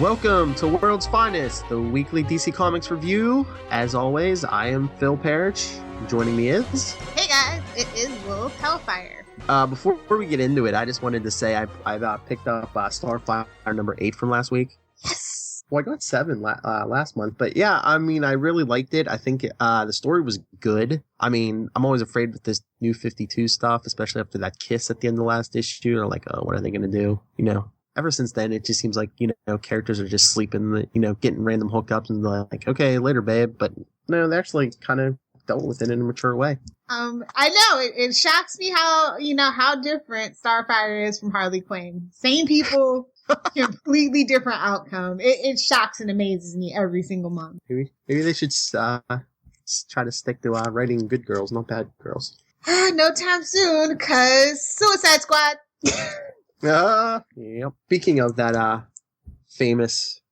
Welcome to World's Finest, the weekly DC Comics review. As always, I am Phil Parrish. Joining me is... Hey guys, it is Will Hellfire. Before we get into it, I just wanted to say I picked up Starfire number 8 from last week. Yes! Well, I got 7 last month. But yeah, I mean, I really liked it. I think the story was good. I mean, I'm always afraid with this new 52 stuff, especially after that kiss at the end of the last issue. They're like, oh, what are they going to do? You know? Ever since then, it just seems like, characters are just sleeping, getting random hookups and they're like, okay, later, babe. But no, they actually kind of dealt with it in a mature way. I know, it shocks me how different Starfire is from Harley Quinn. Same people, completely different outcome. It shocks and amazes me every single month. Maybe they should try to stick to writing good girls, not bad girls. No time soon, cause Suicide Squad. Yep. Speaking of that famous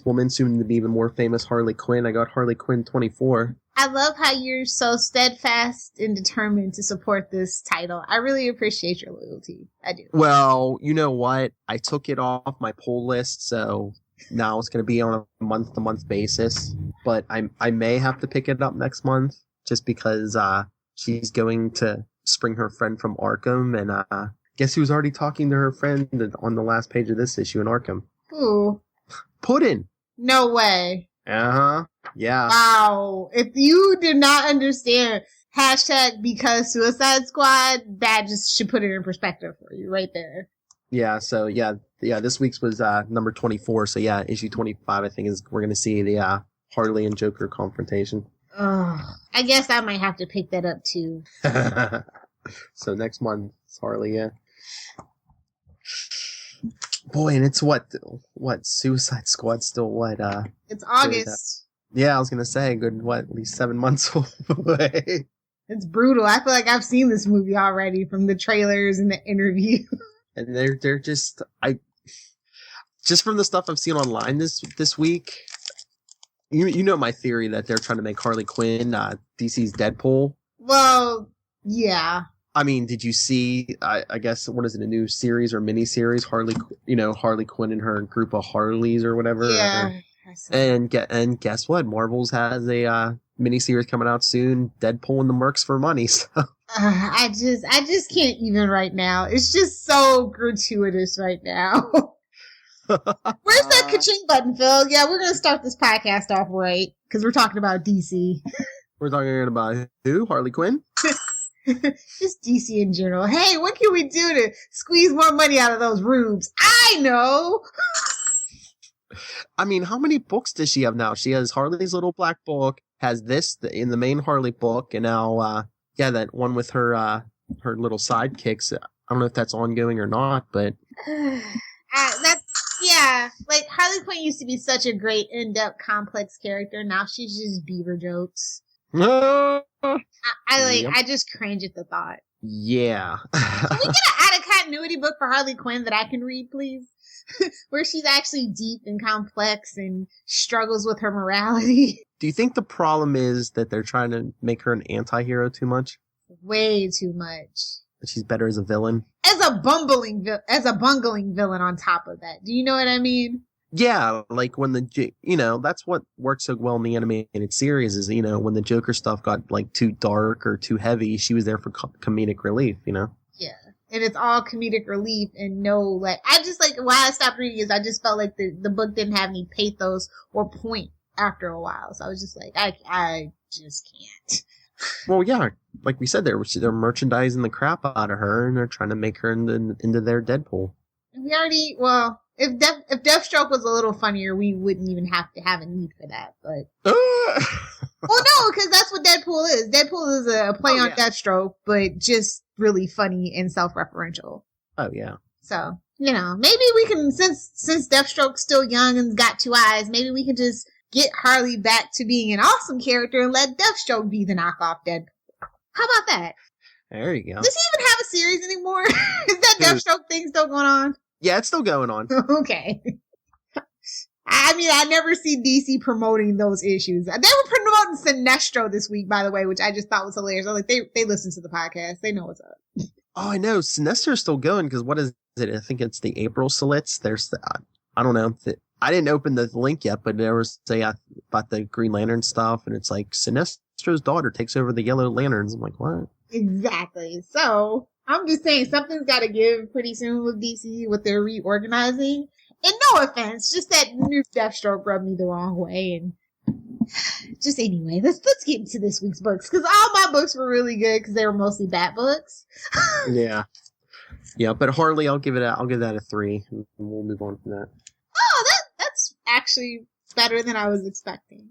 woman, soon to be even more famous, Harley Quinn, I got Harley Quinn 24. I love how you're so steadfast and determined to support this title. I really appreciate your loyalty. I do. Well, you know what? I took it off my pull list, so now it's going to be on a month-to-month basis. But I may have to pick it up next month, just because she's going to spring her friend from Arkham, and guess who's already talking to her friend on the last page of this issue in Arkham? Who? Puddin'. No way. Uh-huh. Yeah. Wow. If you did not understand hashtag because Suicide Squad, that just should put it in perspective for you right there. Yeah, so yeah, this week's was number 24, so yeah, issue 25 I think we're going to see the Harley and Joker confrontation. I guess I might have to pick that up too. So next month, Harley, yeah. Boy, and it's what Suicide Squad still what? It's August. Yeah, I was gonna say at least 7 months away. It's brutal. I feel like I've seen this movie already from the trailers and the interview. And they're just from the stuff I've seen online this week. You know my theory that they're trying to make Harley Quinn DC's Deadpool. Well, yeah. I mean, did you see, I guess, what is it, a new series or mini-series? Harley Quinn and her group of Harleys or whatever. Yeah. And guess what? Marvel's has a mini-series coming out soon, Deadpool and the Mercs for money. So. I just can't even right now. It's just so gratuitous right now. Where's that ka-ching button, Phil? Yeah, we're going to start this podcast off right, because we're talking about DC. We're talking about who? Harley Quinn? Just DC in general. Hey, what can we do to squeeze more money out of those rubes? I know! I mean, how many books does she have now? She has Harley's Little Black Book, has this in the main Harley book, and now, that one with her little sidekicks. I don't know if that's ongoing or not, but... like, Harley Quinn used to be such a great, in-depth, complex character. Now she's just beaver jokes. I just cringe at the thought. Yeah. Can we get an out-of-continuity book for Harley Quinn that I can read, please? Where she's actually deep and complex and struggles with her morality. Do you think the problem is that they're trying to make her an anti-hero too much? Way too much. That she's better as a villain? As a bungling villain on top of that. Do you know what I mean? Yeah, like when that's what worked so well in the animated series is, when the Joker stuff got like too dark or too heavy, she was there for comedic relief, Yeah. And it's all comedic relief and why I stopped reading is I just felt like the book didn't have any pathos or point after a while. So I was just like, I just can't. Well, yeah, like we said, they're merchandising the crap out of her and they're trying to make her into their Deadpool. If Deathstroke was a little funnier, we wouldn't even have to have a need for that, but... Well, no, because that's what Deadpool is. Deadpool is a play on Deathstroke, but just really funny and self-referential. Oh, yeah. So, maybe we can, since Deathstroke's still young and got 2 eyes, maybe we can just get Harley back to being an awesome character and let Deathstroke be the knockoff Deadpool. How about that? There you go. Does he even have a series anymore? Is that Deathstroke thing still going on? Yeah, it's still going on. Okay. I mean, I never see DC promoting those issues. They were promoting Sinestro this week, by the way, which I just thought was hilarious. I was like, they listen to the podcast. They know what's up. Oh, I know. Sinestro's still going because what is it? I think it's the April Slits. There's I don't know. I didn't open the link yet, but there was about the Green Lantern stuff, and it's like Sinestro's daughter takes over the Yellow Lanterns. I'm like, what? Exactly. So I'm just saying something's got to give pretty soon with DC with their reorganizing. And no offense, just that new Deathstroke rubbed me the wrong way. And just anyway, let's get into this week's books, because all my books were really good because they were mostly Bat books. Yeah. But Harley, I'll give that a 3, and we'll move on from that. Oh, that's actually better than I was expecting.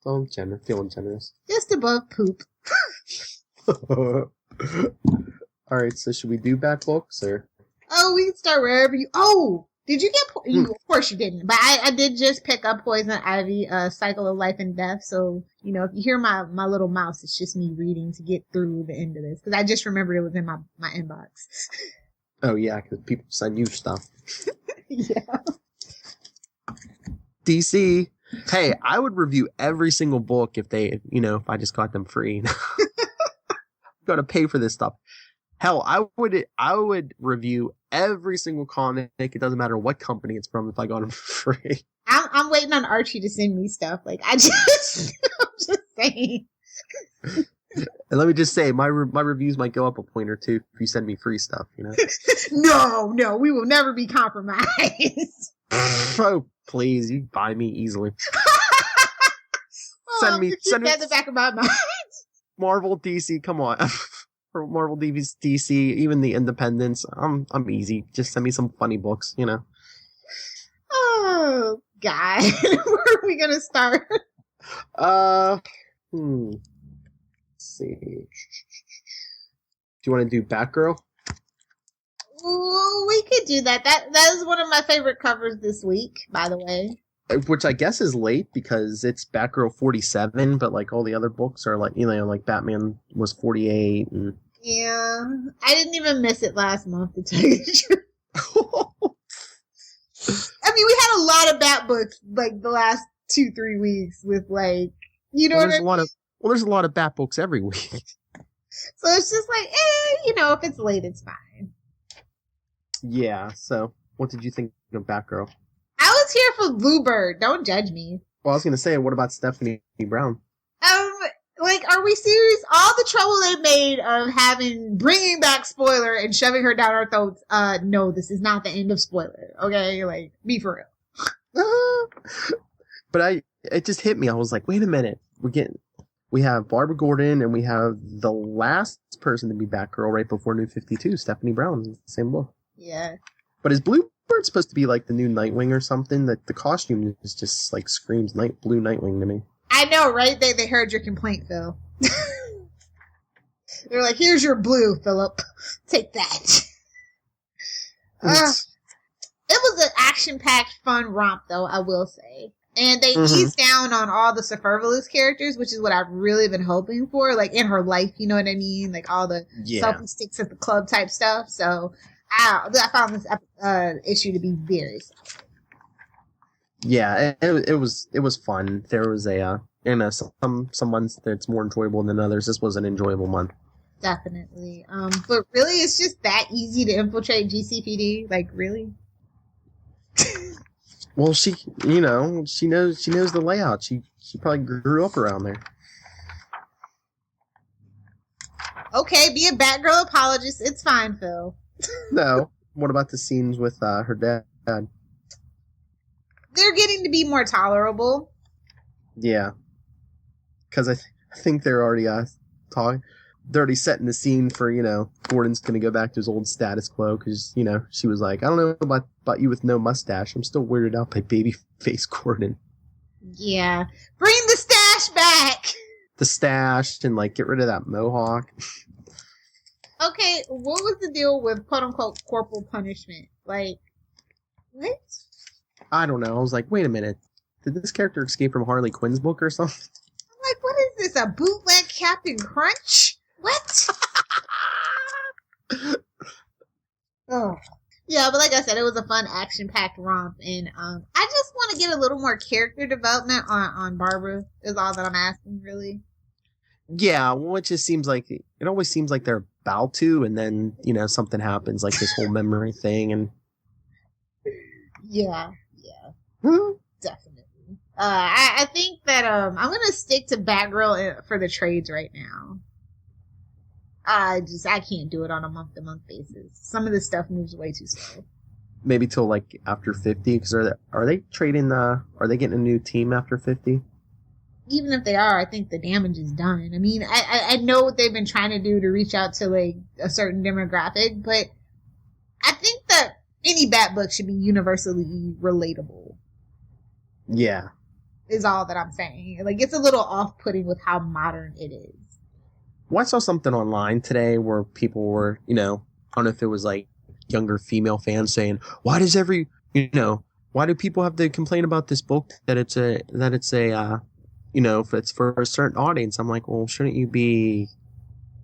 Oh, feeling generous. Just above poop. All right, so should we do Bat books or? Oh, we can start wherever you. Oh, did you get? You, of course you didn't, but I did just pick up Poison Ivy, Cycle of Life and Death. So if you hear my little mouse, it's just me reading to get through the end of this, because I just remembered it was in my inbox. Oh yeah, because people send you stuff. Yeah. DC. Hey, I would review every single book if if I just got them free. I'm gonna pay for this stuff. Hell, I would review every single comic. It doesn't matter what company it's from if I got them for free. I'm waiting on Archie to send me stuff. Like I'm just saying. And let me just say, my reviews might go up a point or two if you send me free stuff. No, we will never be compromised. Oh, please, you buy me easily. Send me that in the back of my mind. Marvel, DC, come on. For Marvel, DC, even the independents, I'm easy. Just send me some funny books, Oh, God. Where are we gonna start? Let's see. Do you want to do Batgirl? Ooh, we could do that. That is one of my favorite covers this week, by the way. Which I guess is late because it's Batgirl 47, but like all the other books are like, like Batman was 48 and... Yeah, I didn't even miss it last month, to tell you the truth. I mean, we had a lot of Bat books like the last 2-3 weeks with like, what I mean? There's a lot of Bat books every week. So it's just like, if it's late, it's fine. Yeah, so what did you think of Batgirl? I was here for Bluebird. Don't judge me. Well, I was going to say, what about Stephanie Brown? Are we serious? All the trouble they made of bringing back Spoiler and shoving her down our throats. No, this is not the end of Spoiler. Okay, be for real. But it just hit me. I was like, wait a minute. We have Barbara Gordon and we have the last person to be Batgirl right before New 52, Stephanie Brown, same book. Yeah. But is Bluebird supposed to be like the new Nightwing or something? That the costume is just like screams blue Nightwing to me. I know, right? They heard your complaint, Phil. They're like, here's your blue, Philip. Take that. It was an action-packed, fun romp, though, I will say. And they eased down on all the superfluous characters, which is what I've really been hoping for, like in her life, you know what I mean? Like all the selfie sticks at the club type stuff. So I found this issue to be very solid. Yeah, it was fun. There was some months that's more enjoyable than others. This was an enjoyable month. Definitely. But really, it's just that easy to infiltrate GCPD. Like, really? Well, she knows the layout. She probably grew up around there. Okay, be a Batgirl apologist. It's fine, Phil. No. What about the scenes with her dad? They're getting to be more tolerable. Yeah. Because I think they're already talking. They're already setting the scene for, Gordon's going to go back to his old status quo because, she was like, I don't know about you with no mustache. I'm still weirded out by babyface Gordon. Yeah. Bring the stash back! The stash and, get rid of that mohawk. Okay, what was the deal with quote-unquote corporal punishment? What? I don't know. I was like, wait a minute. Did this character escape from Harley Quinn's book or something? I'm like, what is this, a bootleg Captain Crunch? What? Oh. Yeah, but like I said, it was a fun action-packed romp, and I just want to get a little more character development on Barbara, is all that I'm asking, really. Yeah, well, it always seems like they're about to, and then, something happens, like this whole memory thing, and... Yeah. Definitely. I think that I'm gonna stick to Batgirl for the trades right now. I can't do it on a month-to-month basis. Some of this stuff moves way too slow. Maybe till like after 50, because are they trading? Are they getting a new team after 50? Even if they are, I think the damage is done. I mean, I know what they've been trying to do to reach out to like a certain demographic, but I think that any Bat book should be universally relatable. Yeah. Is all that I'm saying. Like, it's a little off-putting with how modern it is. Well, I saw something online today where people were, I don't know if it was like younger female fans saying, why do people have to complain about this book that it's a if it's for a certain audience? I'm like, well, shouldn't you be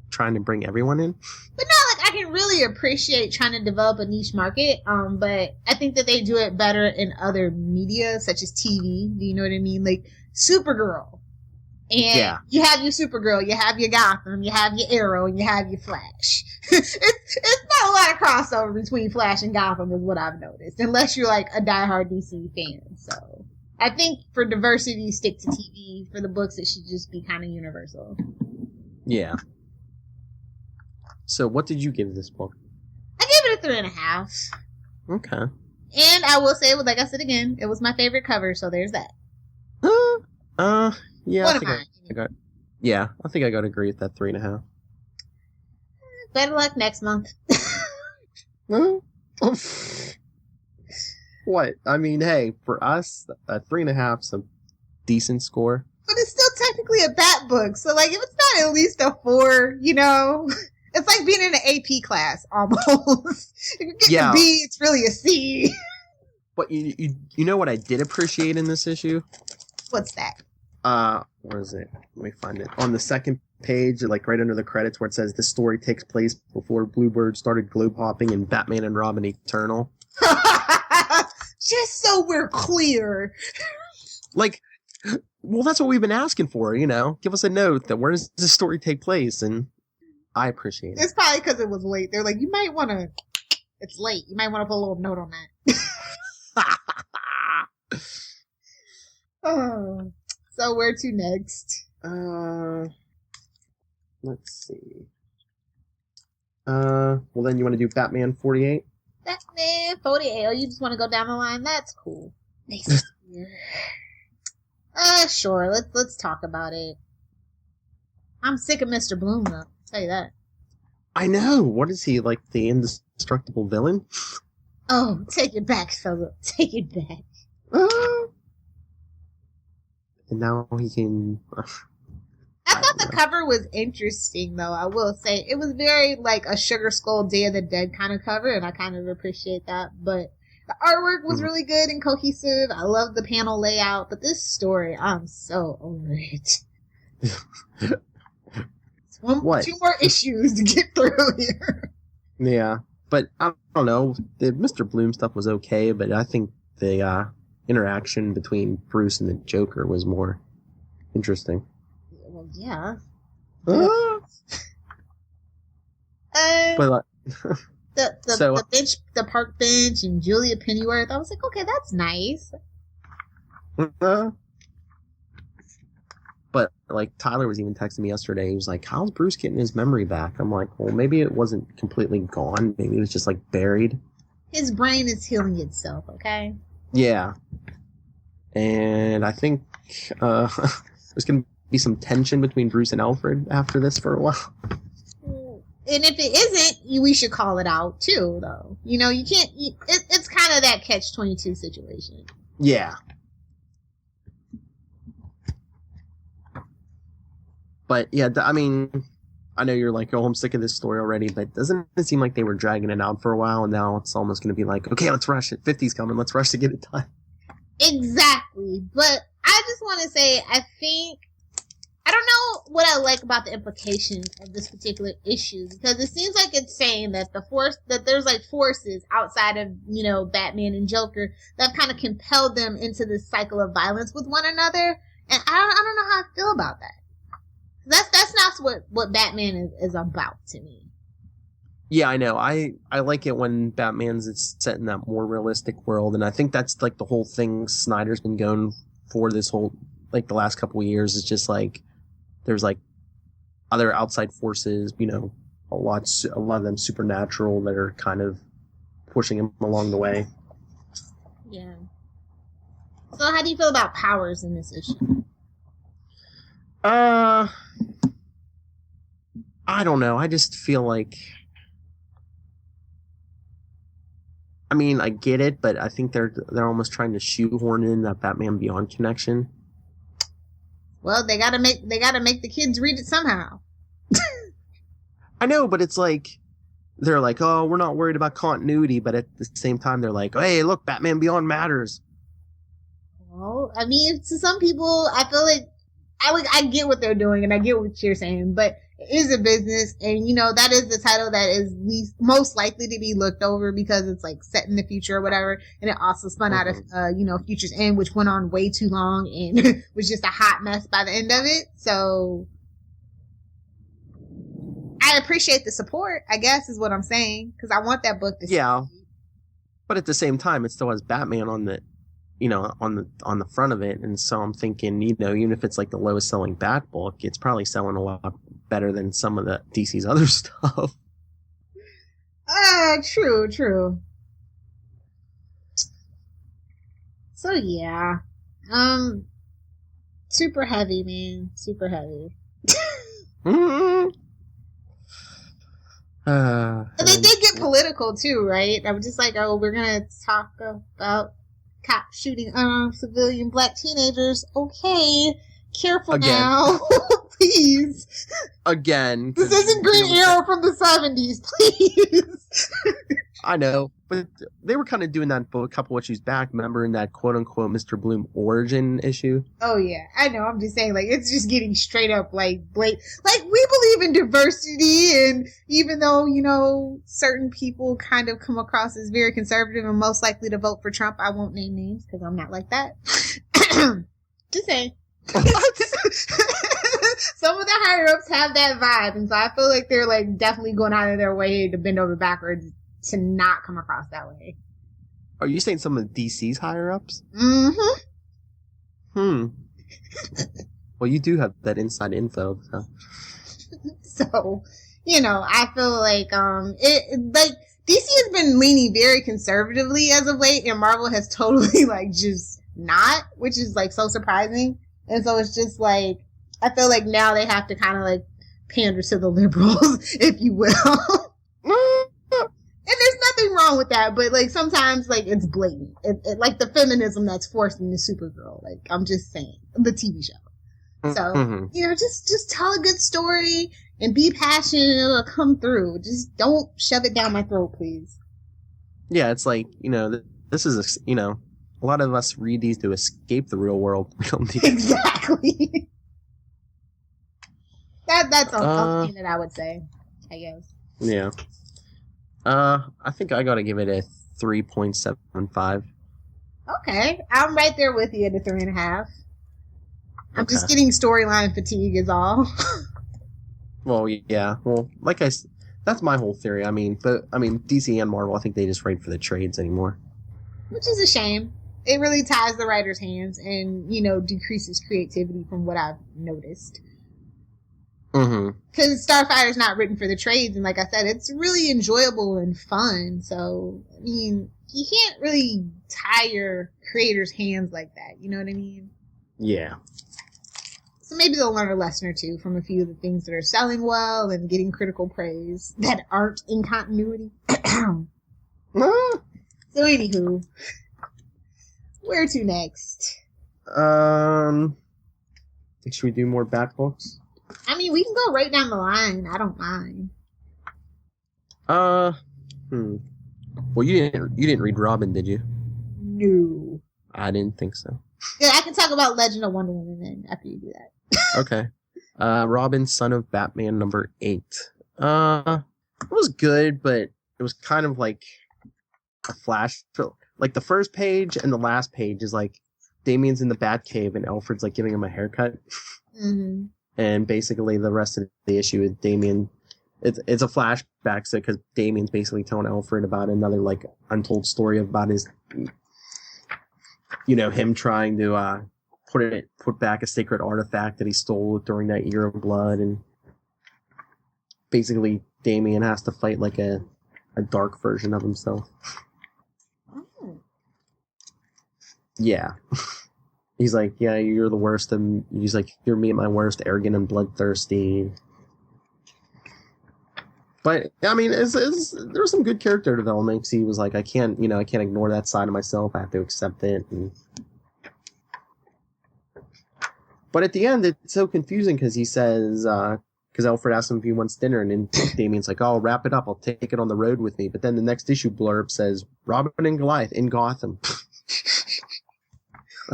trying to bring everyone in? But no, like, I can really appreciate trying to develop a niche market, but I think that they do it better in other media, such as TV. Do you know what I mean? Like, Supergirl. And you have your Supergirl, you have your Gotham, you have your Arrow, and you have your Flash. it's not a lot of crossover between Flash and Gotham is what I've noticed, unless you're like a diehard DC fan. So I think for diversity, stick to TV. For the books, it should just be kind of universal. Yeah. So what did you give this book? I gave it a 3.5. Okay. And I will say, like I said again, it was my favorite cover, so there's that. Yeah. What I think I got to agree with that 3.5. Better luck next month. What? I mean, hey, for us, a 3.5's a decent score. But it's still technically a Bat book, so like, if it's not at least a 4, it's like being in an AP class almost. If you get a B, it's really a C. But you know what I did appreciate in this issue? What's that? Where is it? Let me find it. On the second page, like right under the credits where it says the story takes place before Bluebird started globe hopping in Batman and Robin Eternal. Just so we're clear. Like, well, that's what we've been asking for, Give us a note that where does this story take place? And I appreciate it. It's probably because it was late. They're like, you might want to... It's late. You might want to put a little note on that. Oh... So where to next? Let's see. Well then you want to do Batman 48? Batman 48. Oh, you just want to go down the line? That's cool. Nice. Sure. Let's talk about it. I'm sick of Mr. Bloom, though. I'll tell you that. I know. What is he, like the indestructible villain? Oh, take it back, fella. Take it back. And now he can... I thought the cover was interesting, though, I will say. It was very, like, a Sugar Skull Day of the Dead kind of cover, and I kind of appreciate that. But the artwork was really good and cohesive. I love the panel layout. But this story, I'm so over it. Two more issues to get through here. Yeah. But, I don't know. The Mr. Bloom stuff was okay, but I think the... interaction between Bruce and the Joker was more interesting. Well, yeah. But the bench, the park bench, and Julia Pennyworth. I was like, okay, that's nice. But like Tyler was even texting me yesterday. He was like, "How's Bruce getting his memory back?" I'm like, "Well, maybe it wasn't completely gone. Maybe it was just like buried." His brain is healing itself. Okay. Yeah. And I think there's going to be some tension between Bruce and Alfred after this for a while. And if it isn't, we should call it out too, though. You can't... It's kind of that catch-22 situation. Yeah. But, yeah, I mean... I know you're like, oh, I'm sick of this story already, but doesn't it seem like they were dragging it out for a while, and now it's almost going to be like, okay, let's rush it. 50's coming. Let's rush to get it done. Exactly. But I just want to say, I don't know what I like about the implications of this particular issue, because it seems like it's saying that there's like forces outside of, Batman and Joker that have kind of compelled them into this cycle of violence with one another. And I don't know how I feel about that. That's not what Batman is about to me. Yeah, I know. I like it when Batman's it's set in that more realistic world, and I think that's like the whole thing Snyder's been going for this whole like the last couple of years. It's just like there's like other outside forces, you know, a lot of them supernatural that are kind of pushing him along the way. Yeah. So how do you feel about powers in this issue? I don't know. I just feel like, I mean, I get it, but I think they're almost trying to shoehorn in that Batman Beyond connection. Well, they gotta make the kids read it somehow. I know, but it's like they're like, oh, we're not worried about continuity, but at the same time, they're like, hey, look, Batman Beyond matters. Well, I mean, to some people, I feel like I get what they're doing, and I get what you're saying, but it is a business, and you know that is the title that is most likely to be looked over because it's like set in the future or whatever, and it also spun out of Future's End, which went on way too long and was just a hot mess by the end of it. So I appreciate the support, I guess, is what I'm saying, because I want that book to yeah, but at the same time, it still has Batman on the on the front of it, and so I'm thinking, you know, even if it's like the lowest selling Bat book, it's probably selling a lot better than some of the DC's other stuff. True. So yeah, super heavy, man, super heavy. They did get political too, right? I was just like, oh, we're gonna talk about cops shooting unarmed civilian black teenagers. Okay, careful again. Now, please. Again, this isn't Green Arrow from the 70s, please. I know, but they were kind of doing that a couple issues back. Remember in that quote unquote Mr. Bloom origin issue? Oh yeah, I know. I'm just saying, like, it's just getting straight up like we believe in diversity, and even though, you know, certain people kind of come across as very conservative and most likely to vote for Trump, I won't name names because I'm not like that. Just saying. Some of the higher ups have that vibe, and so I feel like they're like definitely going out of their way to bend over backwards to not come across that way. Are you saying some of DC's higher ups? Mm-hmm. Well, you do have that inside info. So, you know, I feel like DC has been leaning very conservatively as of late, and Marvel has totally like just not, which is like so surprising. And so it's just like, I feel like now they have to kind of like pander to the liberals, if you will. And there's nothing wrong with that, but like sometimes like it's blatant. It like the feminism that's forced into Supergirl. Like, I'm just saying, the TV show. So, you know, just tell a good story and be passionate, and it'll come through. Just don't shove it down my throat, please. Yeah, it's like, you know, this is, you know, a lot of us read these to escape the real world. We don't need exactly. That's something that I would say, I guess. Yeah. I think I gotta give it a 3.75. Okay. I'm right there with you at a 3.5. I'm just getting storyline fatigue is all. Well, yeah. Well, like that's my whole theory. I mean, DC and Marvel, I think they just write for the trades anymore. Which is a shame. It really ties the writer's hands and, you know, decreases creativity from what I've noticed. Because Starfire's not written for the trades, and like I said, it's really enjoyable and fun. So, I mean, you can't really tie your creator's hands like that. You know what I mean? Yeah. So maybe they'll learn a lesson or two from a few of the things that are selling well and getting critical praise that aren't in continuity. So, anywho, where to next? Should we do more Bat books? I mean, we can go right down the line. I don't mind. Well, you didn't read Robin, did you? No. I didn't think so. Yeah, I can talk about Legend of Wonder Woman then after you do that. Okay. Robin, Son of Batman, number 8. It was good, but it was kind of like a flash. Like the first page and the last page is like Damian's in the Batcave and Alfred's like giving him a haircut. And basically the rest of the issue is Damian it's a flashback, so because Damien's basically telling Alfred about another like untold story about his, him trying to put back a sacred artifact that he stole during that Year of Blood, and basically Damien has to fight like a dark version of himself. Oh. Yeah. He's like, yeah, you're the worst, and he's like, you're me at my worst, arrogant and bloodthirsty. But I mean, there was some good character development. Cause he was like, I can't ignore that side of myself. I have to accept it. But at the end, it's so confusing because he says, because Alfred asks him if he wants dinner, and then Damien's like, oh, I'll wrap it up. I'll take it on the road with me. But then the next issue blurb says, Robin and Goliath in Gotham.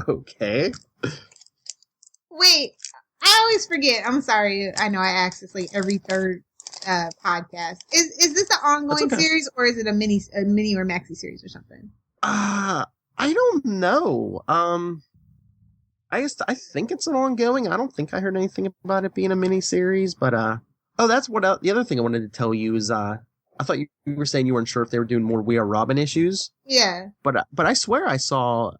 Okay. Wait, I always forget. I'm sorry. I know I ask this like every third podcast. Is this an ongoing series, or is it a mini or maxi series or something? I don't know. I think it's an ongoing. I don't think I heard anything about it being a mini series, but that's what the other thing I wanted to tell you is I thought you were saying you weren't sure if they were doing more We Are Robin issues. Yeah. But I swear I saw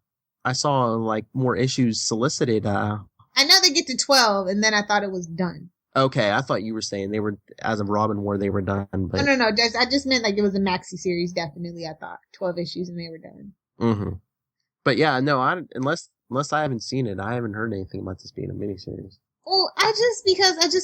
like more issues solicited. I know they get to 12, and then I thought it was done. Okay, I thought you were saying they were, as of Robin War, they were done. But No. I just meant like it was a maxi series. Definitely, I thought 12 issues and they were done. Mm-hmm. But yeah, no, unless I haven't seen it, I haven't heard anything about this being a miniseries. Well, I just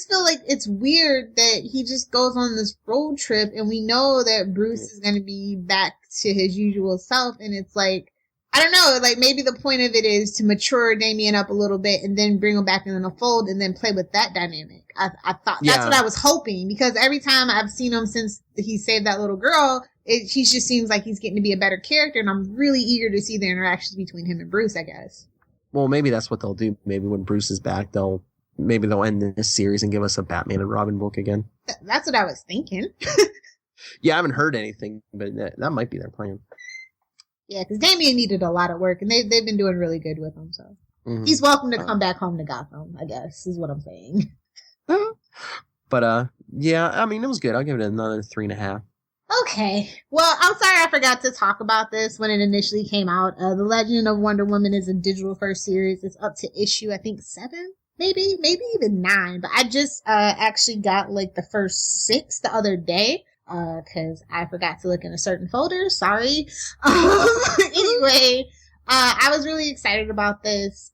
feel like it's weird that he just goes on this road trip, and we know that Bruce is going to be back to his usual self, and it's like, I don't know, like maybe the point of it is to mature Damien up a little bit and then bring him back in the fold and then play with that dynamic. I thought that's what I was hoping, because every time I've seen him since he saved that little girl, he just seems like he's getting to be a better character, and I'm really eager to see the interactions between him and Bruce, I guess. Well, maybe that's what they'll do. Maybe when Bruce is back, they'll end this series and give us a Batman and Robin book again. That's what I was thinking. Yeah, I haven't heard anything, but that might be their plan. Yeah, because Damien needed a lot of work, and they've been doing really good with him, so he's welcome to come back home to Gotham, I guess, is what I'm saying. But, yeah, I mean, it was good. I'll give it another 3.5. Okay. Well, I'm sorry I forgot to talk about this when it initially came out. The Legend of Wonder Woman is a digital first series. It's up to issue, I think, 7? Maybe even 9. But I just actually got, like, the first 6 the other day. Cause I forgot to look in a certain folder. Sorry. Anyway, I was really excited about this.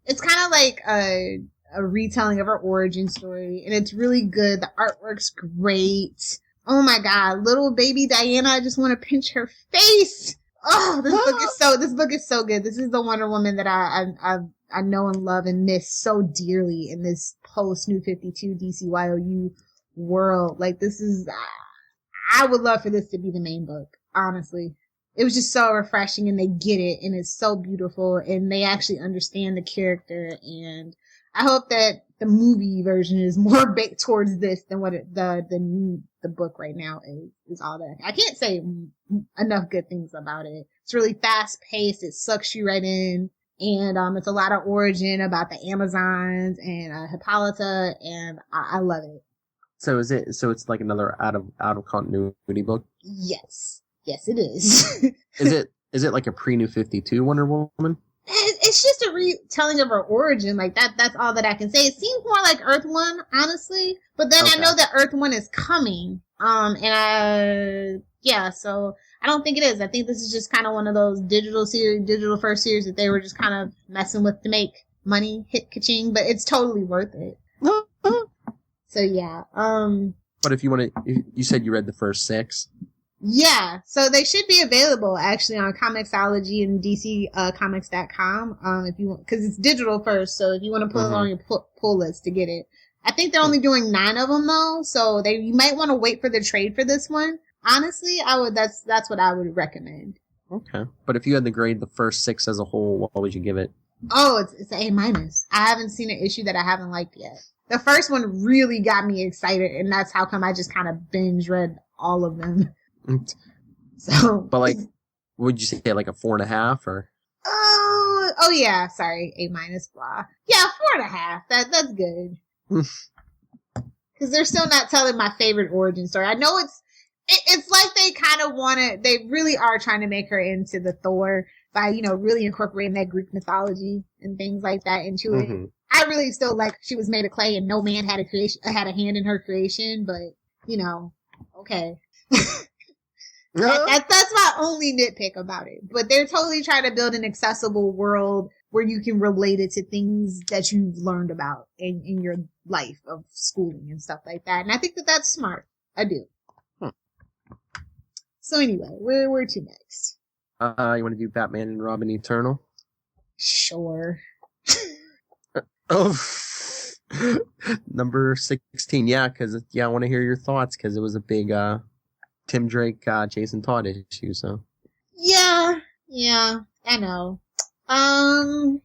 It's kind of like a retelling of her origin story, and it's really good. The artwork's great. Oh my god, little baby Diana, I just want to pinch her face. Oh, this book is so good. This is the Wonder Woman that I know and love and miss so dearly in this post New 52 DCYOU world. Like, this is, I would love for this to be the main book, honestly. It was just so refreshing, and they get it, and it's so beautiful, and they actually understand the character, and I hope that the movie version is more baked towards this than what the book right now is all that. I can't say enough good things about it. It's really fast paced, it sucks you right in, and it's a lot of origin about the Amazons and Hippolyta, and I love it. So it's like another out of continuity book? Yes, it is. Is it like a pre-New 52 Wonder Woman? It's just a retelling of her origin. Like that's all that I can say. It seems more like Earth 1, honestly. But then I know that Earth 1 is coming. So I don't think it is. I think this is just kind of one of those digital first series that they were just kind of messing with to make money, hit ka-ching, but it's totally worth it. So yeah. But if you want to, you said you read the first 6. Yeah, so they should be available actually on Comixology and DCComics.com. If you want, because it's digital first, so if you want to put it on your pull list to get it. I think they're only doing 9 of them though, so you might want to wait for the trade for this one. Honestly, I would. That's what I would recommend. Okay, but if you had to grade the first 6 as a whole, what would you give it? Oh, it's an A-. I haven't seen an issue that I haven't liked yet. The first one really got me excited, and that's how come I just kind of binge read all of them. So, but like, would you say like a 4.5 or? Oh yeah, sorry, A-, blah. Yeah, 4.5. That's good. Because they're still not telling my favorite origin story. I know it's like they kind of they really are trying to make her into the Thor by, really incorporating that Greek mythology and things like that into it. I really still like she was made of clay and no man had a hand in her creation, but, okay. That's my only nitpick about it. But they're totally trying to build an accessible world where you can relate it to things that you've learned about in your life of schooling and stuff like that. And I think that that's smart. I do. So anyway, where to next? You want to do Batman and Robin Eternal? Sure. Oh, number 16. Yeah, I want to hear your thoughts because it was a big Tim Drake, Jason Todd issue. So. Yeah, I know.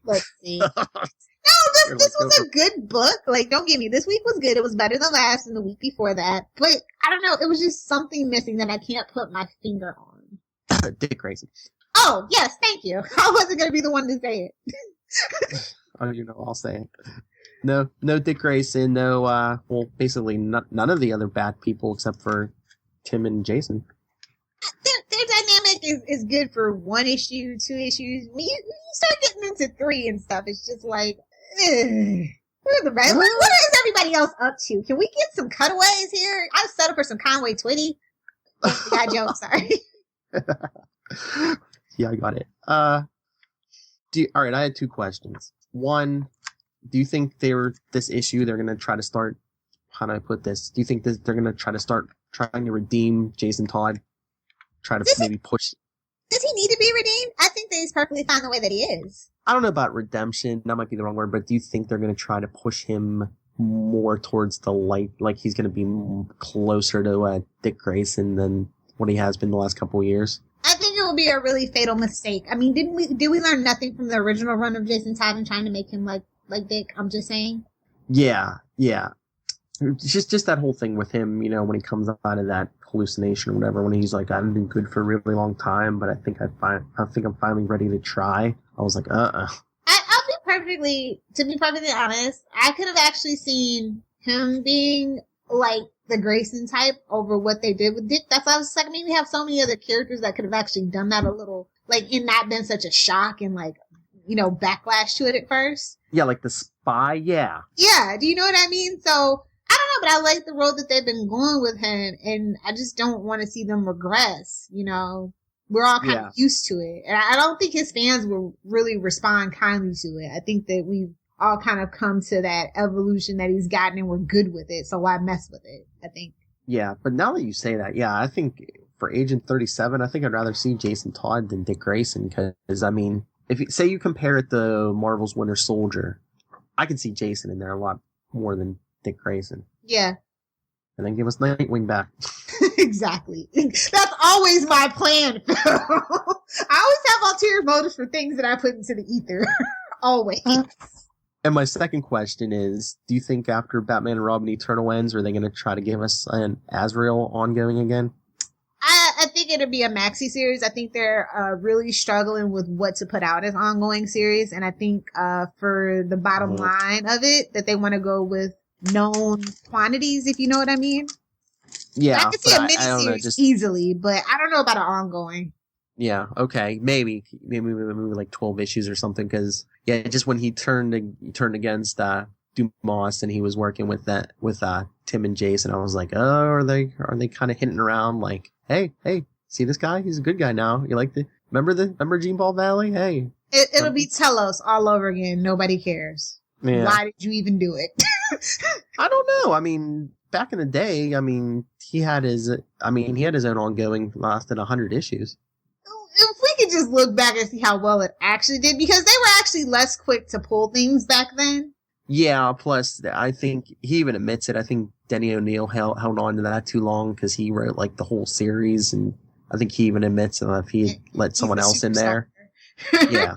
Let's see. No, this was a good book. Like, don't get me. This week was good. It was better than last and the week before that. But I don't know. It was just something missing that I can't put my finger on. Dick Grayson. Oh, yes. Thank you. I wasn't going to be the one to say it. Oh, I'll say it. No Dick Grayson. No, basically none of the other bad people except for Tim and Jason. Their dynamic is good for 1 issue, 2 issues. When you start getting into 3 and stuff, it's just like, where's the rest? What is everybody else up to? Can we get some cutaways here? I was set up for some Conway Twitty. That joke, sorry. Yeah, I got it. All right, I had 2 questions. One, do you think this issue, they're going to try to start, how do I put this? Do you think they're going to try to start trying to redeem Jason Todd? Try to maybe push. Does he need to be redeemed? I think that he's perfectly fine the way that he is. I don't know about redemption. That might be the wrong word, but do you think they're going to try to push him more towards the light? Like he's going to be closer to Dick Grayson than what he has been the last couple of years? I think it will be a really fatal mistake. I mean, did we learn nothing from the original run of Jason Todd and trying to make him like Dick? I'm just saying. Yeah. Just that whole thing with him, when he comes out of that hallucination or whatever, when he's like, I've been good for a really long time, but I think I'm finally ready to try. I was like, I'll be perfectly honest, I could have actually seen him being like the Grayson type over what they did with Dick. That's why I was like, I mean, we have so many other characters that could have actually done that a little, like, and not been such a shock and like, backlash to it at first. Yeah, like the spy, yeah. Yeah, do you know what I mean? So, I don't know, but I like the road that they've been going with him, and I just don't want to see them regress, We're all kind of used to it. And I don't think his fans will really respond kindly to it. I think that we've all kind of come to that evolution that he's gotten and we're good with it, so why mess with it, I think. Yeah, but now that you say that, I think for Agent 37, I think I'd rather see Jason Todd than Dick Grayson, because, I mean, if you compare it to Marvel's Winter Soldier, I can see Jason in there a lot more than Dick Grayson. Yeah. And then give us Nightwing back. Exactly. That's always my plan, Phil. I always have ulterior motives for things that I put into the ether. Always. And my second question is, do you think after Batman and Robin Eternal ends, are they going to try to give us an Azrael ongoing again? I think it'll be a maxi series. I think they're really struggling with what to put out as ongoing series. And I think for the bottom line of it, that they want to go with known quantities, if you know what I mean. Yeah. I could see a miniseries easily, but I don't know about an ongoing. Yeah, okay. Maybe like 12 issues or something, because just when he turned against Dumas and he was working with Tim and Jason, I was like, oh, are they kind of hinting around like, hey, see this guy? He's a good guy now. You like remember Gene Ball Valley? Hey. It'll be Telos all over again. Nobody cares. Yeah. Why did you even do it? I don't know. I mean, back in the day, he had his own ongoing, lasted 100 issues. If we could just look back and see how well it actually did, because they were actually less quick to pull things back then. Yeah, plus, I think he even admits it. I think Denny O'Neil held on to that too long because he wrote, like, the whole series, and I think he even admits that if he let someone else in there. Yeah.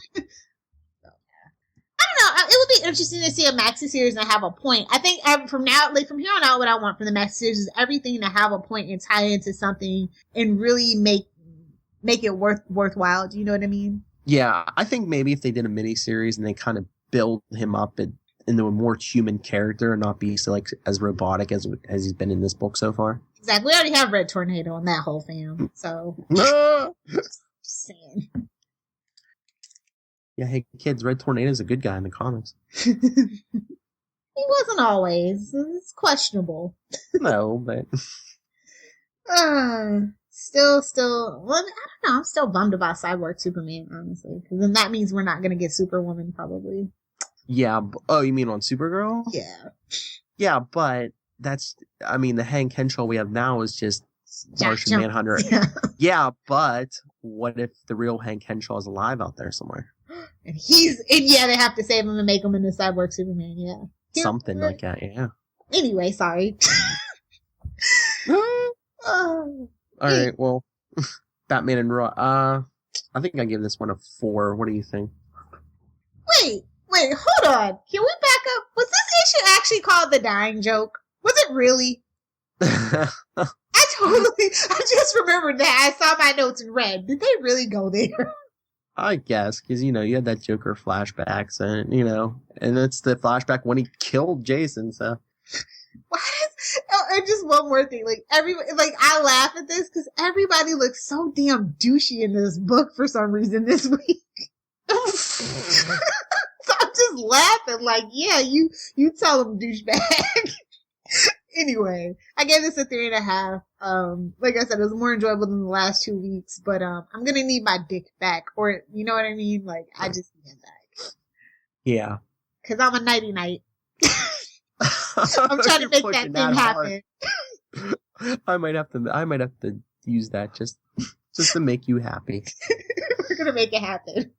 I don't know. It would be interesting to see a maxi series and have a point. I think from here on out, what I want from the maxi series is everything to have a point and tie into something and really make it worthwhile. Do you know what I mean? Yeah, I think maybe if they did a mini series and they kind of build him up into a more human character and not be so like as robotic as he's been in this book so far. Exactly. We already have Red Tornado and that whole fam, so. Just saying. Yeah, hey kids, Red Tornado's a good guy in the comics. He wasn't always. It's questionable. No, but still. Well, I don't know. I'm still bummed about Cyborg Superman, honestly, because then that means we're not gonna get Superwoman probably. Yeah. Oh, you mean on Supergirl? Yeah. Yeah, but that's. I mean, the Hank Henshaw we have now is just Martian Manhunter. Yeah, but what if the real Hank Henshaw is alive out there somewhere? And they have to save him and make him into Cyborg Superman. Yeah. Something like that. Yeah. Anyway, sorry. All right, well, Batman and Raw. I think I gave this one a 4. What do you think? Wait, hold on. Can we back up? Was this issue actually called The Dying Joke? Was it really? I just remembered that. I saw my notes and read. Did they really go there? I guess, because, you had that Joker flashback, and it's the flashback when he killed Jason, so. And just one more thing, I laugh at this because everybody looks so damn douchey in this book for some reason this week. So I'm just laughing, yeah, you tell them douchebag. Anyway, I gave this a 3.5. Like I said, it was more enjoyable than the last 2 weeks, but I'm gonna need my dick back, or you know what I mean? I just need it back. Yeah. Cause I'm a nighty night. I'm trying to make that thing happen. I might have to use that just to make you happy. We're gonna make it happen.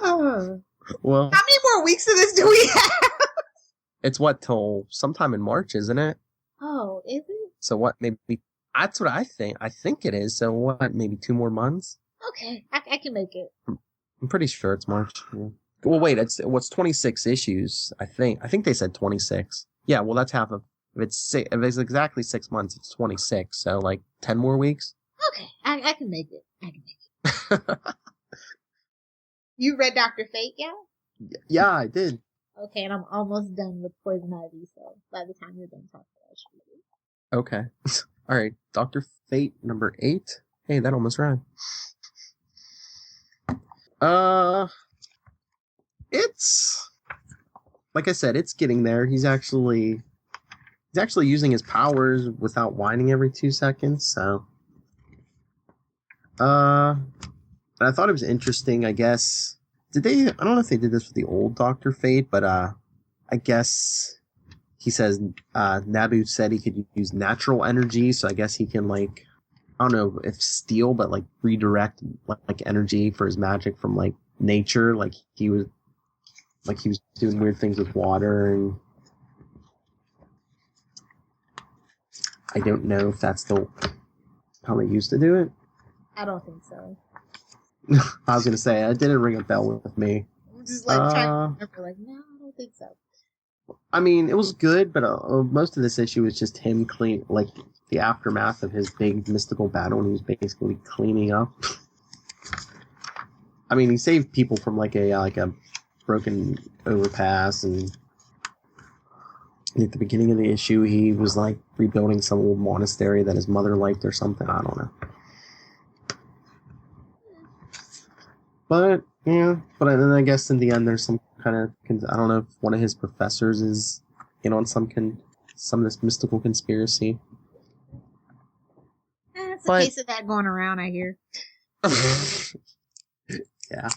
Oh. Well, how many more weeks of this do we have? It's what, till sometime in March, isn't it? Oh, is it? So what, maybe, that's what I think. I think it is. So what, maybe 2 more months? Okay, I can make it. I'm pretty sure it's March. Yeah. Well, wait, it's 26 issues, I think. I think they said 26. Yeah, well, that's half of, if it's exactly 6 months, it's 26. So 10 more weeks? Okay, I can make it. You read Dr. Fate yet? Yeah, I did. Okay, and I'm almost done with Poison Ivy, so by the time you're done talking, I should be. Okay. All right, Dr. Fate number 8. Hey, that almost rhymed. It's like I said, it's getting there. He's actually using his powers without whining every 2 seconds. So, I thought it was interesting. I guess. I don't know if they did this with the old Dr. Fate, but I guess he says Nabu said he could use natural energy, so I guess he can I don't know if steal, but redirect energy for his magic from nature, he was doing weird things with water, and I don't know if that's how they used to do it. I don't think so. I was gonna say, it didn't ring a bell with me. I'm just trying to remember, no, I don't think so. I mean, it was good, but most of this issue was just him the aftermath of his big mystical battle, and he was basically cleaning up. I mean, he saved people from a broken overpass, and at the beginning of the issue, he was rebuilding some old monastery that his mother liked or something. I don't know. But, yeah, then I guess in the end there's some kind of, I don't know if one of his professors is in on some of this mystical conspiracy. It's a case of that going around, I hear. Yeah.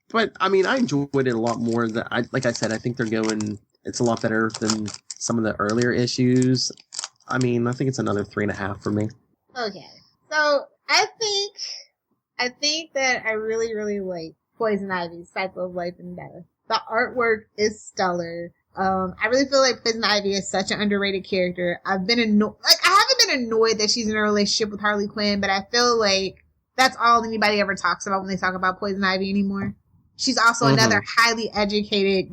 But, I mean, I enjoyed it a lot more. Like I said, I think it's a lot better than some of the earlier issues. I mean, I think it's another 3.5 for me. Okay. So, I think that I really, really like Poison Ivy's Cycle of Life and Death. The artwork is stellar. I really feel like Poison Ivy is such an underrated character. I haven't been annoyed that she's in a relationship with Harley Quinn, but I feel like that's all anybody ever talks about when they talk about Poison Ivy anymore. She's also another highly educated,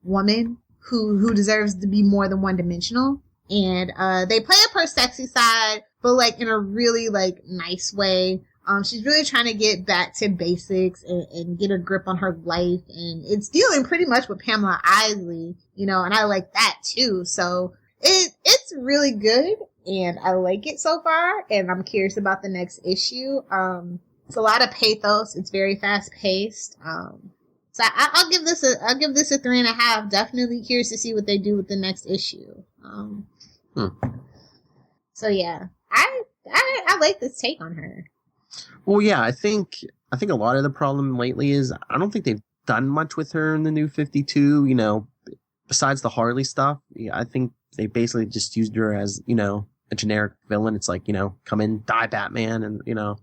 woman who deserves to be more than one-dimensional. And they play up her sexy side, but in a really nice way. She's really trying to get back to basics and get a grip on her life. And it's dealing pretty much with Pamela Isley, you know, and I like that too. So it's really good and I like it so far. And I'm curious about the next issue. It's a lot of pathos. It's very fast paced. So I'll give this a 3.5. Definitely curious to see what they do with the next issue. So yeah, I like this take on her. Well, yeah, I think a lot of the problem lately is I don't think they've done much with her in the New 52. You know, besides the Harley stuff. Yeah, I think they basically just used her as, you know, a generic villain. It's like, you know, come in, die, Batman, and you know,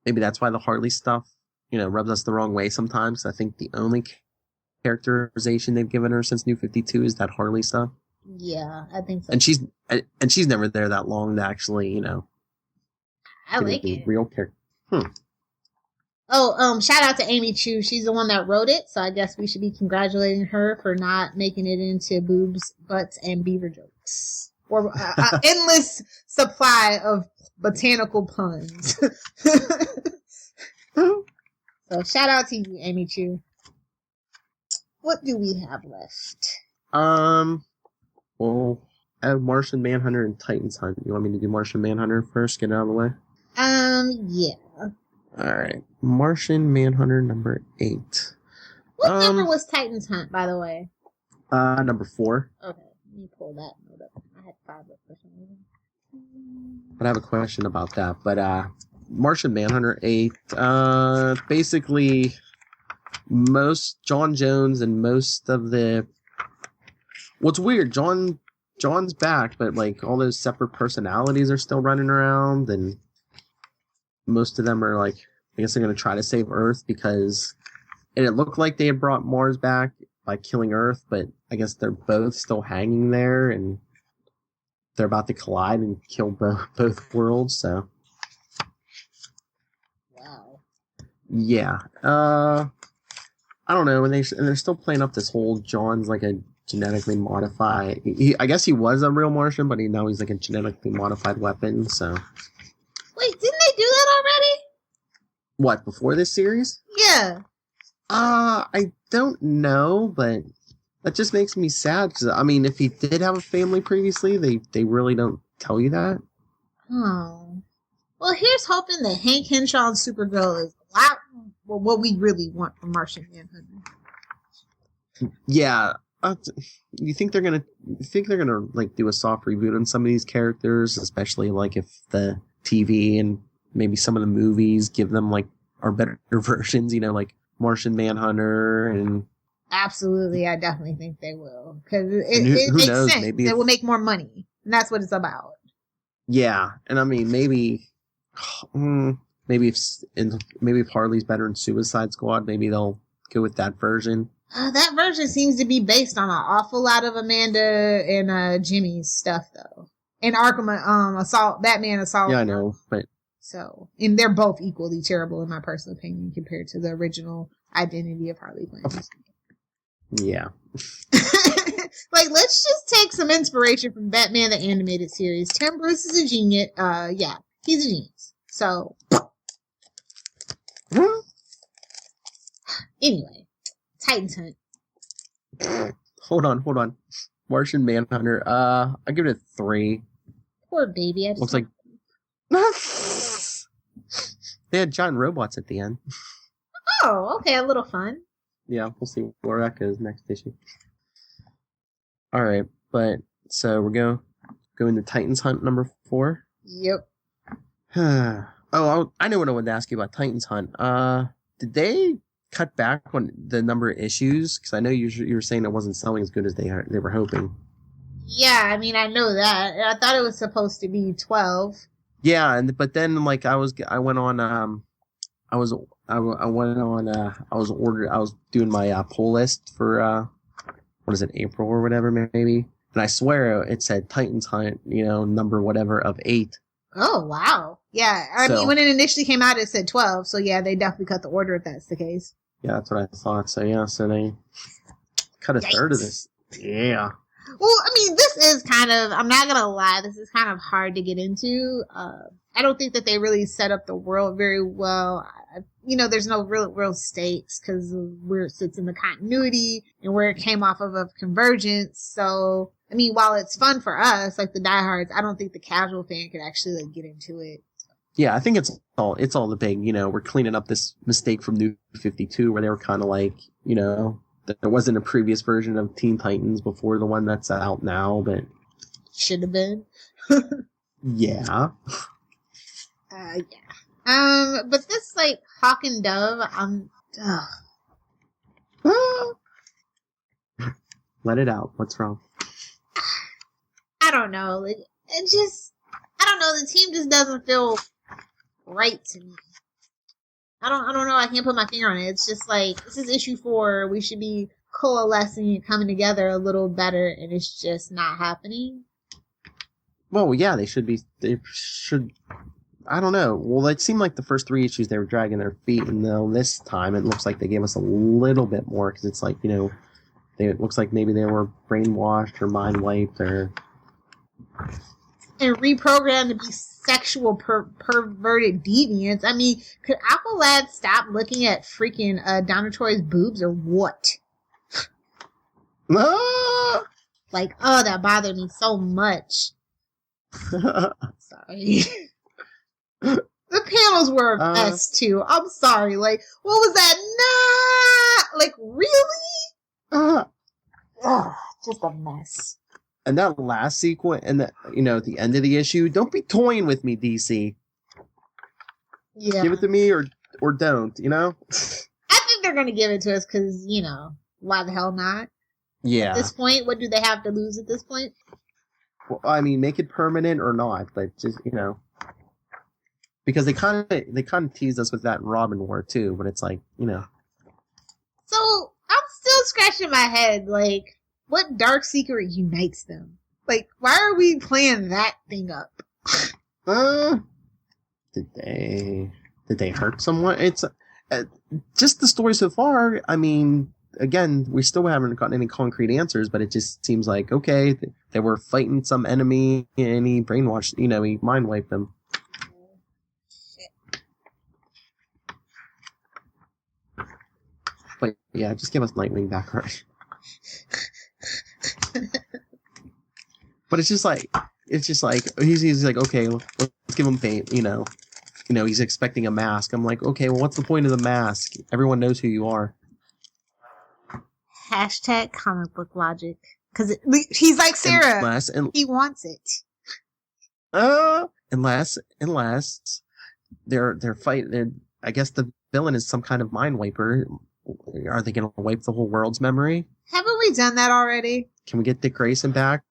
maybe that's why the Harley stuff, you know, rubs us the wrong way sometimes. I think the only characterization they've given her since New 52 is that Harley stuff. Yeah, I think so. And she's never there that long to actually, you know, I like it. Real character. Oh, shout out to Amy Chu. She's the one that wrote it, so I guess we should be congratulating her for not making it into boobs, butts, and beaver jokes. Or an endless supply of botanical puns. So shout out to you, Amy Chu. What do we have left? Well, I have Martian Manhunter and Titans Hunt. You want me to do Martian Manhunter first? Get it out of the way? Yeah. Alright. Martian Manhunter number 8. What number was Titans Hunt, by the way? Number 4. Okay, let me pull that note up. I had 5 up for some reason. But I have a question about that. But, Martian Manhunter 8, basically, John Jones and most of the... What's weird, John's back, but like all those separate personalities are still running around, and most of them are like, I guess they're going to try to save Earth because it looked like they had brought Mars back by killing Earth, but I guess they're both still hanging there, and they're about to collide and kill both worlds. So, wow. Yeah, I don't know, and they're still playing up this whole John's like a genetically modified. I guess he was a real Martian, but now he's like a genetically modified weapon. So, wait, didn't they do that already? What, before this series? Yeah. I don't know, but that just makes me sad because I mean, if he did have a family previously, they really don't tell you that. Oh, well, here's hoping that Hank Henshaw's Supergirl is a lot what we really want from Martian Manhunter. Yeah. You think they're gonna like do a soft reboot on some of these characters, especially like if the TV and maybe some of the movies give them like our better versions, you know, like Martian Manhunter and. Absolutely, I definitely think they will because it makes sense. Maybe it will make more money, and that's what it's about. Yeah, and I mean maybe if Harley's better in Suicide Squad, maybe they'll go with that version. That version seems to be based on an awful lot of Amanda and Jimmy's stuff, though. And Arkham Assault, Batman Assault. Yeah, I know, but... So, and they're both equally terrible, in my personal opinion, compared to the original identity of Harley Quinn. Yeah. Like, let's just take some inspiration from Batman the Animated Series. Tim Bruce is a genius. Yeah, he's a genius. So... Anyway. Titans Hunt. Hold on. Martian Manhunter. I give it a 3. Poor baby. I just looks like they had giant robots at the end. Oh, okay, a little fun. Yeah, we'll see where that goes next issue. All right, but so we're going to Titans Hunt number 4. Yep. Oh, I know what I wanted to ask you about Titans Hunt. Did they cut back on the number of issues? Because I know you were saying it wasn't selling as good as they were hoping. Yeah, I mean, I know that. I thought it was supposed to be 12. Yeah, but then like I was doing my pull list for what is it, April or whatever maybe, and I swear it said Titans Hunt, you know, number whatever of 8. Oh wow. Yeah, I mean, when it initially came out, it said 12. So yeah, they definitely cut the order if that's the case. Yeah, that's what I thought. So yeah, so they cut a third of this. Yeah. Well, I mean, this is kind of, I'm not gonna lie, this is kind of hard to get into. I don't think that they really set up the world very well. There's no real stakes because of where it sits in the continuity and where it came off of convergence. So, I mean, while it's fun for us, like the diehards, I don't think the casual fan could actually get into it. Yeah, I think it's all the big, we're cleaning up this mistake from New 52 where they were kind of like, that there wasn't a previous version of Teen Titans before the one that's out now, but should have been. Yeah. Yeah. But this like Hawk and Dove, Let it out. What's wrong? I don't know. Like, I don't know. The team just doesn't feel right to me. I don't know. I can't put my finger on it. It's just like, this is issue 4. We should be coalescing and coming together a little better, and it's just not happening. Well, yeah, they should. I don't know. Well, it seemed like the first 3 issues they were dragging their feet, and then this time it looks like they gave us a little bit more, because it's like, it looks like maybe they were brainwashed or mind wiped or... And reprogrammed to be sexual perverted deviants. I mean, could Aqualad stop looking at freaking Donna Troy's boobs or what? Like, that bothered me so much. Sorry. The panels were a mess too. I'm sorry. Like, what was that? Nah! Like, really? Just a mess. And that last sequence, and at the end of the issue, don't be toying with me, DC. Yeah. Give it to me or don't, I think they're going to give it to us because, why the hell not? Yeah. At this point, what do they have to lose at this point? Well, I mean, make it permanent or not, but just, because they kind of teased us with that in Robin War too, but it's like, So, I'm still scratching my head, like, what dark secret unites them? Like, why are we playing that thing up? Did they hurt someone? It's just the story so far. I mean, again, we still haven't gotten any concrete answers, but it just seems like, okay, they were fighting some enemy and he brainwashed, he mind wiped them. But yeah, just give us Nightwing back, right? But it's just like he's like, okay, let's give him paint, he's expecting a mask. I'm like, okay, well, what's the point of the mask? Everyone knows who you are. Hashtag comic book logic. Because he's like Sarah. He wants it. Unless they're fighting. I guess the villain is some kind of mind wiper. Are they going to wipe the whole world's memory? Haven't we done that already? Can we get Dick Grayson back?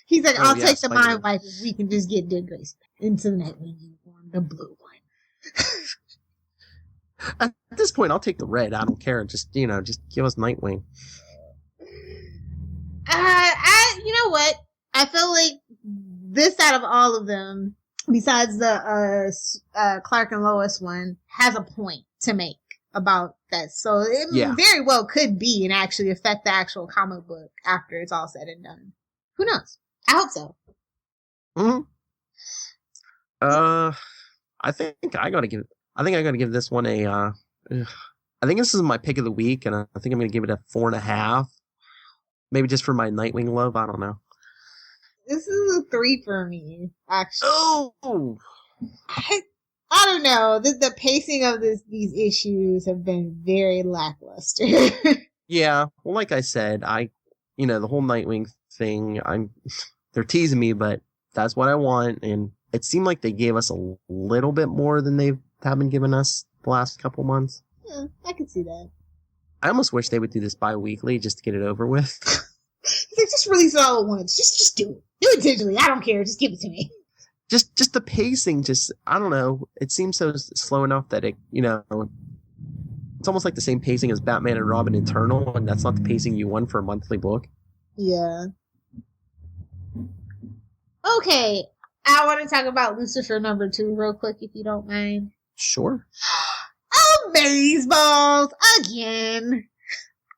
He's like, I'll take the mind wipe if we can just get Dick Grayson back into the Nightwing uniform, the blue one. At this point, I'll take the red. I don't care. Just give us Nightwing. You know what? I feel like this out of all of them, besides the Clark and Lois one, has a point to make about that. So it very well could be and actually affect the actual comic book after it's all said and done. Who knows? I hope so. Mm-hmm. I think I gotta give this one a. I think this is my pick of the week, and I think I'm gonna give it a 4.5. Maybe just for my Nightwing love. I don't know. This is a 3 for me, actually. Oh. I don't know. The pacing of these issues have been very lackluster. Yeah. Well, like I said, the whole Nightwing thing, they're teasing me, but that's what I want. And it seemed like they gave us a little bit more than they have been giving us the last couple months. Yeah, I can see that. I almost wish they would do this bi-weekly just to get it over with. Just release it all at once. Just do it. Do it digitally. I don't care. Just give it to me. Just the pacing, I don't know. It seems so slow enough that it, it's almost like the same pacing as Batman and Robin Eternal, and that's not the pacing you want for a monthly book. Yeah. Okay. I want to talk about Lucifer #2 real quick, if you don't mind. Sure. Amazeballs again.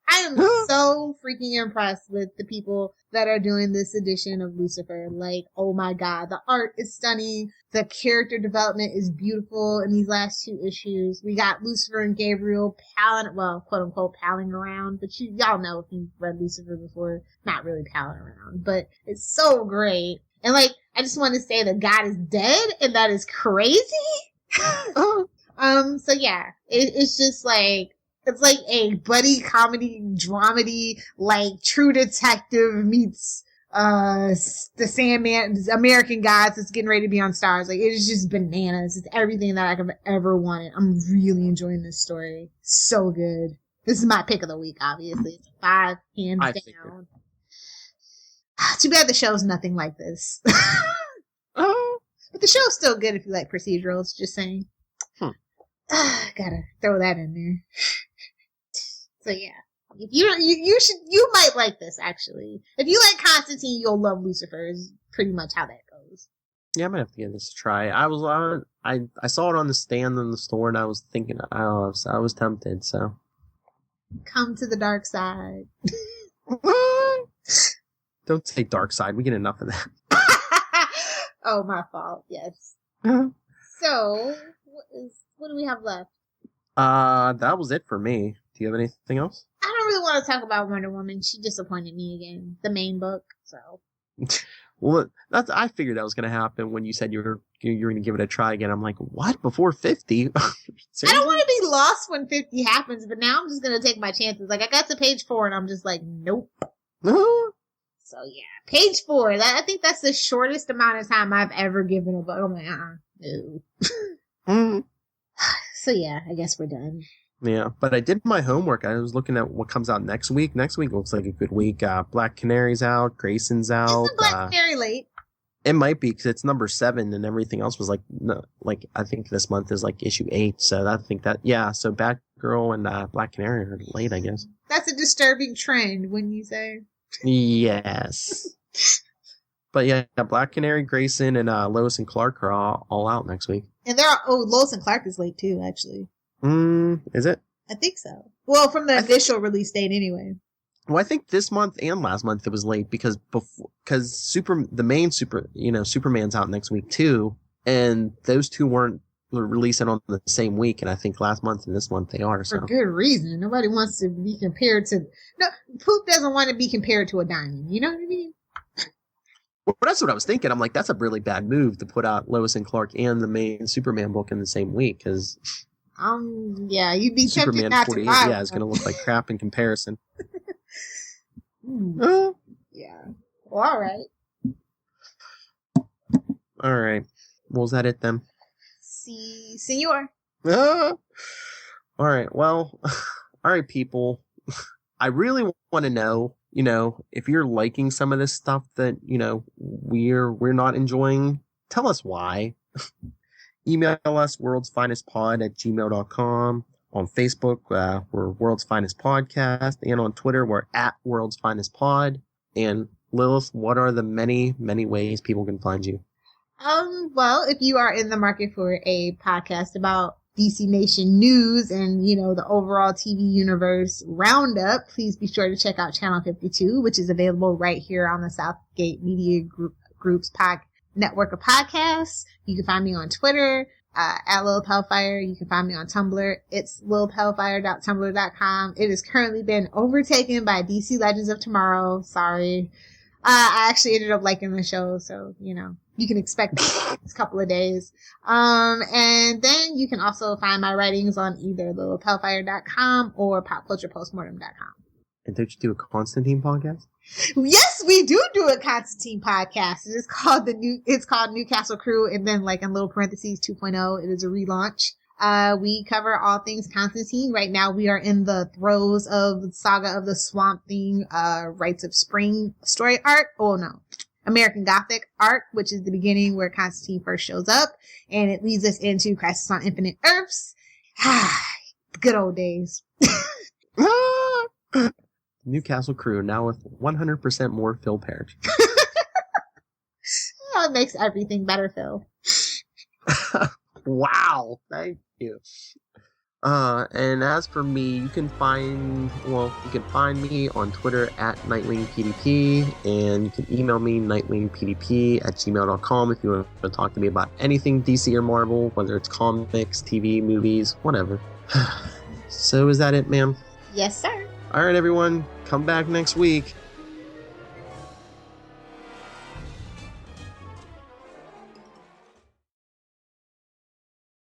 I am so freaking impressed with the people that are doing this edition of Lucifer. Like, oh my god, the art is stunning. The character development is beautiful in these last 2 issues. We got Lucifer and Gabriel quote unquote, palling around. But y'all know if you've read Lucifer before, not really palling around. But it's so great. And like, I just want to say that God is dead, and that is crazy. So yeah, it's just like, it's like a buddy comedy dramedy, like True Detective meets the Sandman, American Gods that's getting ready to be on Stars. Like, it is just bananas. It's everything that I could have ever wanted. I'm really enjoying this story. So good. This is my pick of the week, obviously. It's 5 hands down. Too bad the show's nothing like this. But the show's still good if you like procedurals, just saying. Gotta throw that in there. So yeah, if you might like this, actually. If you like Constantine, you'll love Lucifer, is pretty much how that goes. Yeah, I might have to give this a try. I saw it on the stand in the store, and I was thinking, I was tempted, so. Come to the dark side. Don't say dark side, we get enough of that. Oh, my fault, yes. So, what do we have left? That was it for me. Do you have anything else? I don't really want to talk about Wonder Woman. She disappointed me again. The main book, so. Well, I figured that was going to happen when you said you were going to give it a try again. I'm like, what? Before 50? I don't want to be lost when 50 happens, but now I'm just going to take my chances. Like, I got to page 4, and I'm just like, nope. So, yeah. Page 4. I think that's the shortest amount of time I've ever given a book. I'm like, no. So, yeah, I guess we're done. Yeah, but I did my homework. I was looking at what comes out next week. Next week looks like a good week. Black Canary's out. Grayson's out. Isn't Black Canary late? It might be, because it's number 7, and everything else was like, no, like, I think this month is like issue 8. So I think that, yeah, so Batgirl and Black Canary are late, I guess. That's a disturbing trend, wouldn't you say? Yes. But yeah, Black Canary, Grayson, and Lois and Clark are all out next week. And Lois and Clark is late too, actually. Is it? I think so. Well, from the initial release date anyway. Well, I think this month and last month it was late because Superman's out next week too, and those two weren't releasing on the same week, and I think last month and this month they are. So. For good reason. Nobody wants to be compared to... No, Poop doesn't want to be compared to a diamond. You know what I mean? Well, that's what I was thinking. I'm like, that's a really bad move to put out Lois and Clark and the main Superman book in the same week, because... yeah, you'd be Superman tempted not 48, to buy yeah, is going to look like crap in comparison. Yeah. Well, all right. Well, is that it then? Si, senor. All right. Well, all right, people. I really want to know, if you're liking some of this stuff that, we're not enjoying, tell us why. Email us, worldsfinestpod@gmail.com. On Facebook, we're World's Finest Podcast. And on Twitter, we're @worldsfinestpod. And Lilith, what are the many, many ways people can find you? Well, if you are in the market for a podcast about DC Nation news and, the overall TV universe roundup, please be sure to check out Channel 52, which is available right here on the Southgate Media Group's network of podcasts. You can find me on Twitter, at Lilith Hellfire. You can find me on Tumblr. It's lilithhellfire.tumblr.com. It has currently been overtaken by DC Legends of Tomorrow. Sorry. I actually ended up liking the show, so, you can expect that in the next couple of days. And then you can also find my writings on either lilithhellfire.com or popculturepostmortem.com. And don't you do a Constantine podcast? Yes, we do a Constantine podcast. It's called Newcastle Crew, and then in little parentheses 2.0, it is a relaunch. We cover all things Constantine. Right now we are in the throes of the Saga of the Swamp Thing, Rites of Spring story arc. Oh no. American Gothic arc, which is the beginning where Constantine first shows up, and it leads us into Crisis on Infinite Earths. Good old days. Newcastle Crew, now with 100% more Phil Parrish. It makes everything better, Phil. Wow. Thank you. And as for me, you can find me on Twitter at NightwingPDP, and you can email me nightwingpdp@gmail.com if you want to talk to me about anything DC or Marvel, whether it's comics, TV, movies, whatever. So is that it, ma'am? Yes, sir. All right, everyone, come back next week.